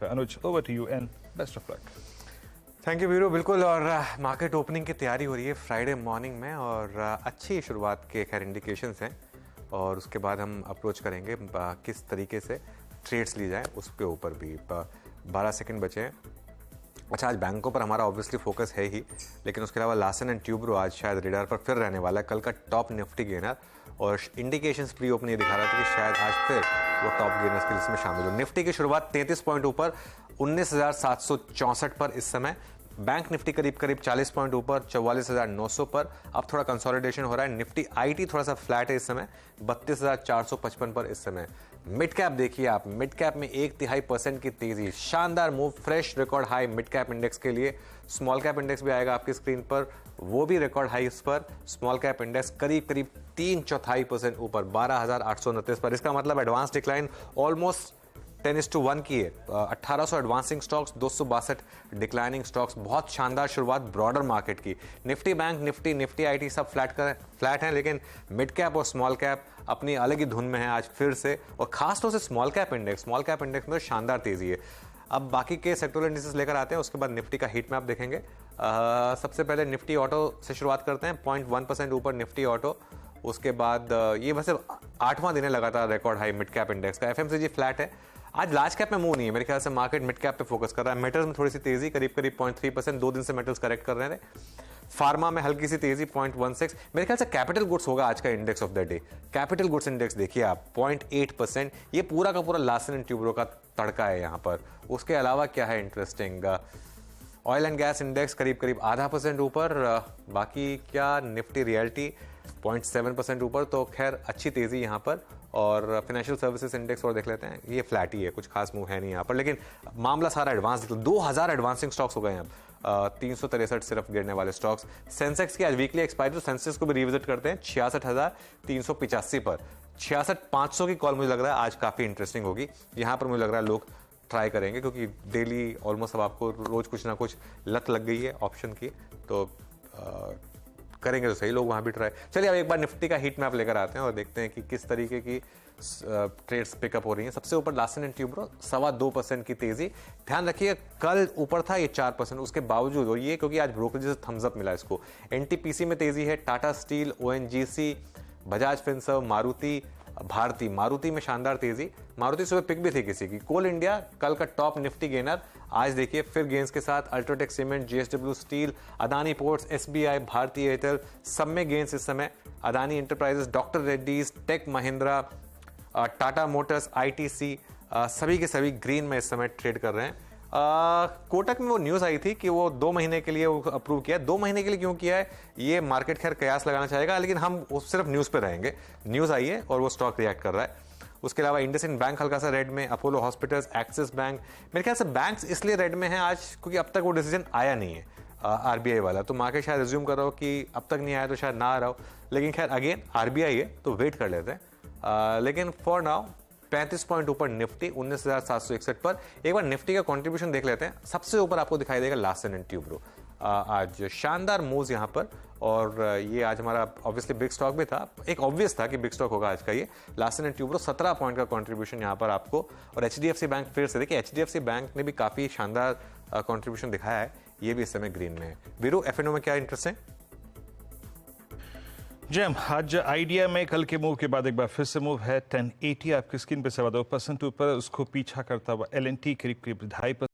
Anuj, over to you and best of luck. Thank you Veeru. बिल्कुल, और market opening की तैयारी हो रही है फ्राइडे मॉर्निंग में, और अच्छी शुरुआत के खैर इंडिकेशंस हैं, और उसके बाद हम अप्रोच करेंगे किस तरीके से ट्रेड्स ली जाए उसके ऊपर भी। 12 सेकंड बचे हैं। अच्छा, आज बैंकों पर हमारा ऑब्वियसली फोकस है ही, लेकिन उसके अलावा लार्सन एंड ट्यूब्रो आज शायद रेडार पर फिर रहने वाला है। कल का टॉप निफ्टी गेनर, और इंडिकेशंस प्री ओपन ये दिखा रहा था कि शायद आज फिर वो टॉप गेनर्स की लिस्ट में शामिल हो। निफ्टी की शुरुआत 33 पॉइंट ऊपर 19,764 पर इस समय। बैंक निफ्टी करीब करीब 40 पॉइंट ऊपर 44,900 पर। अब थोड़ा कंसोलिडेशन हो रहा है। निफ्टी आईटी थोड़ा सा फ्लैट है इस समय 32,455 पर इस समय। मिड कैप देखिए आप, मिड कैप में 1/3% की तेजी, शानदार move, fresh record high mid cap index के लिए। स्मॉल कैप इंडेक्स भी आएगा आपकी स्क्रीन पर, वो भी रिकॉर्ड हाई इस पर। स्मॉल कैप इंडेक्स करीब करीब 3/4% ऊपर 12,829 पर। इसका मतलब एडवांस डिक्लाइन ऑलमोस्ट 10:1 की है। 1800 एडवांसिंग स्टॉक्स, 262 डिक्लाइनिंग स्टॉक्स। बहुत शानदार शुरुआत ब्रॉडर मार्केट की। निफ्टी बैंक, निफ्टी आईटी सब फ्लैट हैं, लेकिन मिड कैप और स्मॉल कैप अपनी अलग ही धुन में है आज फिर से, और खासतौर से स्मॉल कैप इंडेक्स में शानदार तेजी है। अब बाकी के सेक्टोरल इंडिसेस लेकर आते हैं, उसके बाद निफ्टी का हीट मैप देखेंगे। सबसे पहले निफ्टी ऑटो से शुरुआत करते हैं, 0.1% ऊपर निफ्टी ऑटो। उसके बाद ये वैसे 8वां दिन है लगातार record high mid cap index का। एफएमसीजी फ्लैट है। आज लार्ज कैप में मूव नहीं है, मेरे ख्याल से मार्केट मिड कैप पे फोकस कर रहा है। मेटल्स में थोड़ी सी तेजी, करीब करीब 0.3%, 2 दिन से मेटल्स करेक्ट कर रहे थे। फार्मा में हल्की सी तेजी 0.16। मेरे ख्याल से कैपिटल गुड्स होगा आज का index of the day. Capital goods index देखिए आप 0.8%। ये पूरा का पूरा लार्सन एंड ट्यूब्रो का तड़का है यहाँ पर। उसके अलावा क्या है interesting, oil and gas index करीब करीब 0.5% ऊपर। बाकी क्या, निफ्टी रियल्टी 0.7% ऊपर। तो खैर अच्छी तेजी यहाँ पर। और फाइनेंशियल सर्विसेज इंडेक्स और देख लेते हैं, ये फ्लैट ही है, कुछ खास मूव है नहीं यहाँ पर, लेकिन मामला सारा एडवांस। 2000 एडवांसिंग स्टॉक्स हो गए हैं अब, 363 सिर्फ गिरने वाले स्टॉक्स। सेंसेक्स की आज वीकली एक्सपायरी, तो सेंसेक्स को भी रिविजिट करते हैं 66,385 पर। 66,500 की कॉल मुझे लग रहा है आज काफ़ी इंटरेस्टिंग होगी। यहाँ पर मुझे लग रहा है लोग ट्राई करेंगे, क्योंकि डेली ऑलमोस्ट अब आपको रोज कुछ ना कुछ लत लग गई है ऑप्शन की, तो करेंगे तो सही लोग वहाँ भी ट्राई। चलिए अब एक बार निफ्टी का हीट मैप लेकर आते हैं और देखते हैं कि किस तरीके की ट्रेड्स पिकअप हो रही हैं। सबसे ऊपर लार्सन एंड ट्यूब्रो 2.25% की तेजी। ध्यान रखिए कल ऊपर था ये 4%, उसके बावजूद, और ये क्योंकि आज ब्रोकरेज से थम्स अप मिला इसको। एनटीपीसी में तेजी है, Tata steel, ONGC, Bajaj Finserv, Maruti में शानदार तेजी। मारुति सुबह पिक भी थी किसी की। कोल इंडिया कल का टॉप निफ्टी गेनर, आज देखिए फिर गेंस के साथ। UltraTech Cement, JSW Steel, Adani Ports, SBI, Bharti Airtel सब में गेंस इस समय। Adani Enterprises, doctor Reddy's, Tech Mahindra, Tata Motors, ITC, सभी के सभी ग्रीन में इस समय ट्रेड कर रहे हैं। कोटक में वो न्यूज़ आई थी कि वो 2 महीने के लिए वो अप्रूव किया है। 2 महीने के लिए क्यों किया है ये मार्केट खैर कयास लगाना चाहेगा, लेकिन हम सिर्फ न्यूज़ पे रहेंगे। न्यूज़ आई है और वो स्टॉक रिएक्ट कर रहा है। उसके अलावा इंडसइंड बैंक हल्का सा रेड में, अपोलो हॉस्पिटल्स, एक्सिस बैंक। मेरे ख्याल से बैंक्स इसलिए रेड में हैं आज क्योंकि अब तक वो डिसीजन आया नहीं है आरबीआई वाला, तो मार्केट शायद रिज्यूम कर रहा हो कि अब तक नहीं आया तो शायद ना आ रहा हो, लेकिन खैर अगेन आरबीआई है तो वेट कर लेते हैं। लेकिन फॉर नाउ 35 पॉइंट ऊपर निफ्टी 19,761 पर। एक बार निफ्टी का कंट्रीब्यूशन देख लेते हैं। सबसे ऊपर आपको दिखाई देगा लार्सन एंड ट्यूब्रो। आज शानदार मूव्स यहाँ पर, और ये आज हमारा ऑब्वियसली बिग स्टॉक भी था, एक ऑब्वियस था कि बिग स्टॉक होगा आज का ये। लार्सन एंड ट्यूब्रो 17 पॉइंट का कंट्रीब्यूशन यहाँ पर आपको। और एचडीएफसी बैंक फिर से देखिए, एचडीएफसी बैंक ने भी काफ़ी शानदार कंट्रीब्यूशन दिखाया है, ये भी इस समय ग्रीन में है। वीरू, एफएनओ में क्या इंटरेस्ट है? जैम, आज आइडिया में कल के मूव के बाद एक बार फिर से मूव है 1080 आपकी स्क्रीन पे 2.25% ऊपर। उसको पीछा करता हुआ एलएनटी करीब 2.5%।